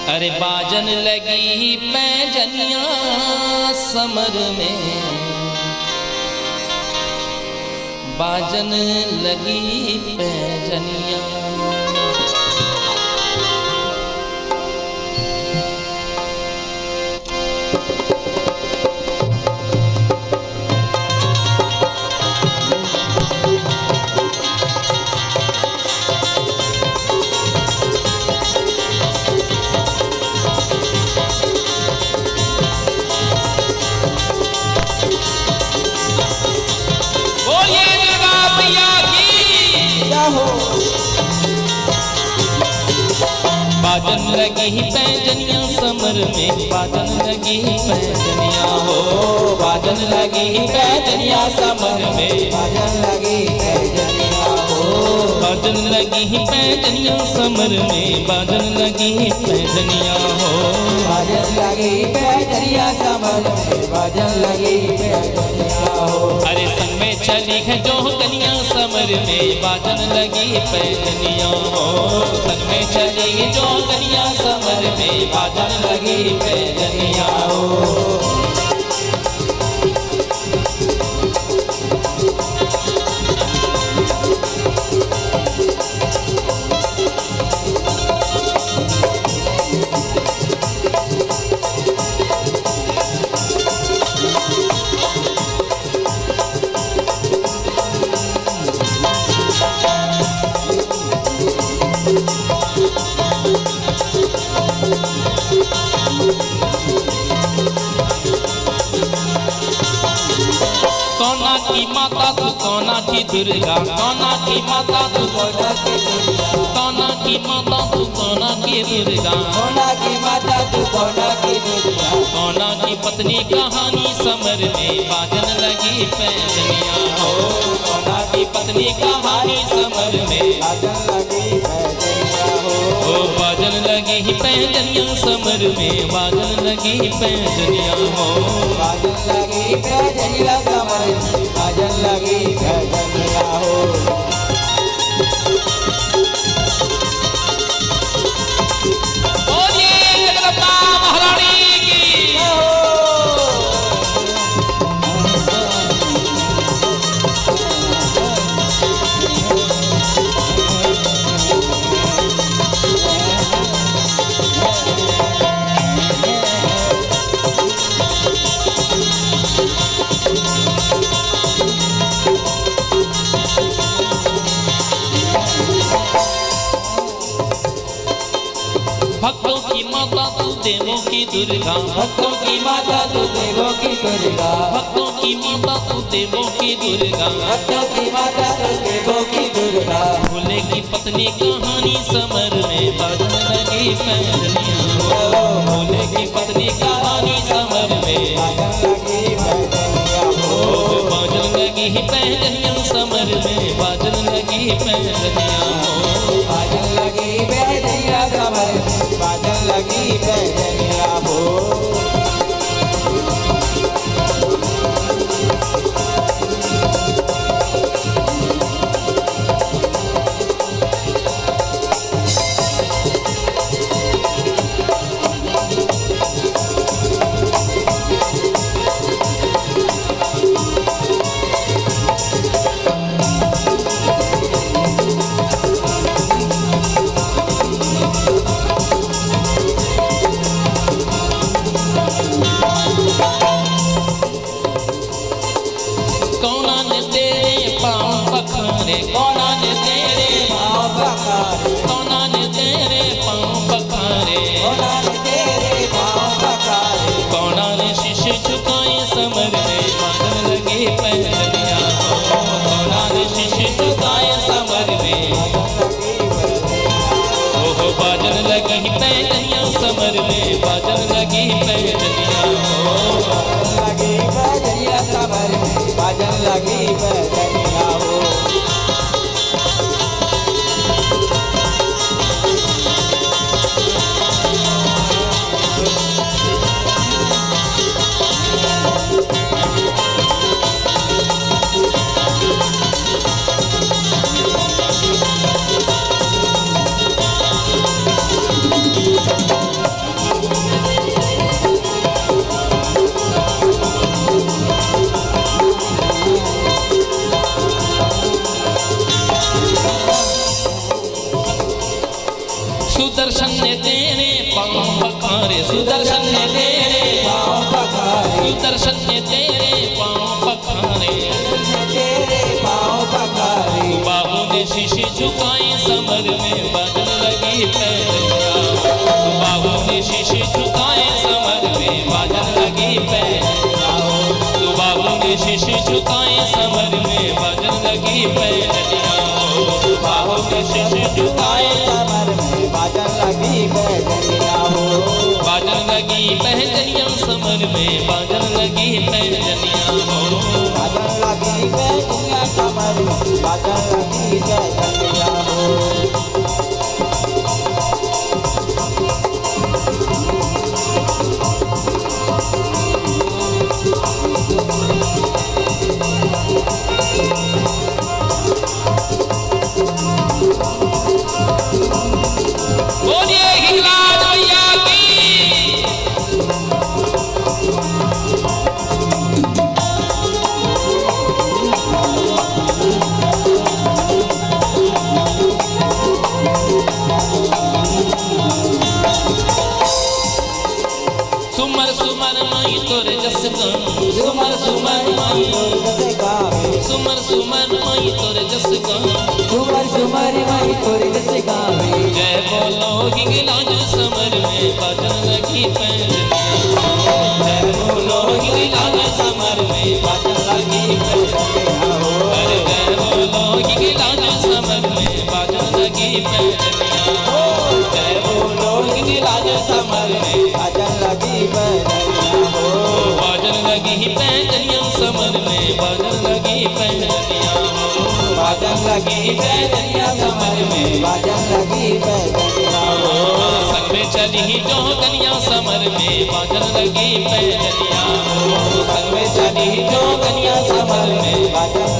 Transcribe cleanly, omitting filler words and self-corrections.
अरे बाजन लगी पैजनिया समर में, बाजन लगी पैजनिया। बाजन लगी पैजनिया समर में, बाजन लगी पैजनिया हो, बाजन लगी पैजनिया समर में, बाजन लगी पैजनिया हो, बाजन लगी पैजनिया समर में, बाजन लगी पैजनिया हो, बाजन लगी पैजनिया समर में, बाजन लगी पैजनिया हो। अरे संग में चली है जो कनिया समर में, बाजन लगी पैजनिया हो, संग में चली जो कनिया समर में, बाजन लगी पैजनिया हो। कौना की माता तू कौना की दुर्गा, कौना की माता तू कौना की दुर्गा, कौना की माता तू कौना की दुर्गा, कौना की माता तू कौना की दुर्गा, कौना की पत्नी कहानी समर में, बाजन लगी पैजनिया हो, कौना की पत्नी कहानी समर में, बाजन लगी पैजनिया हो, ओ बाजन लगी पैजनिया समर में, बाजन लगी पैजनिया हो, बाजन लगी पैजनिया समर में, बाजन लगी पैजनिया हो। भक्तों की माता तू देवों की दुर्गा, भक्तों की माता तू देवों की दुर्गा, भक्तों की माता तू देवों की दुर्गा, भक्तों की माता तू देवों की दुर्गा, भोले की पत्नी कहानी समर में, बाजन लगी पैजनिया हो, भोले की पत्नी कहानी समर में, बाजन लगी पैजनिया हो, बाजन लगी पैजनिया समर में, बाजन लगी पैजनिया हो, बाजन लगी पैजनिया समर में, बाजन लगी पैजनिया हो। कौना ने तेरे पाँव पखारे, कौना ने तेरे पाँव पखारे, कौना ने तेरे पाँव पखारे, कौना ने तेरे पाँव पखारे, कौना ने शीश झुकाए समर में, बाजन लगी पैजनिया हो, कौना ने शीश झुकाए समर में, ओहो बाजन लगी पैजनिया समर में, बाजन लगी पैजनिया हो, लगी पैजनिया समर में, बाजन लगी पैजनिया हो। सुदर्शन ने तेरे पाँव पखारे सुदर्शन ने तेरे पाँव पखारे तेरे पाँव पखारे बाबू ने शीश झुकाए समर में बाजन लगी पैजनिया बाबू ने शीश झुकाए समर में बाजन लगी पैजनिया बाबू ने शीश झुकाए समर में बाजन लगी पैजनिया बाबू ने शीश झुकाए समर में बाजन लगी पैजनिया हो बाजन लगी पैजनिया समर में बाजन लगी पैजनिया हो बाजन लगी पैजनिया समर में बाजन लगी पैजनिया हो बोलिए हिंगलाज भैया की सुमर सुमर माई तोर जस गान सुमर सुमर माई जैसे गावे सुमर सुमर माई तोर जस गान सुमर सुमर माई तोरे जैसे गावे जय बोलो हिंगलाज समर में बाजन लगी पैजनिया जय बोलो हिंगलाज समर में बाजन लगी पैजनिया अरे जय बोलो हिंगलाज समर में बाजन लगी पैजनिया जय बोलो हिंगलाज समर में बाजन लगी पैजनिया हो बाजन लगी पैजनिया समर में बाजन लगी पैजनिया बाजन लगी पैजनिया समर में बाजन लगी पैजनिया हो संग में चली जो कन्या समर में बाजन लगी पैजनिया संग में चली जो कन्या समर में बाजन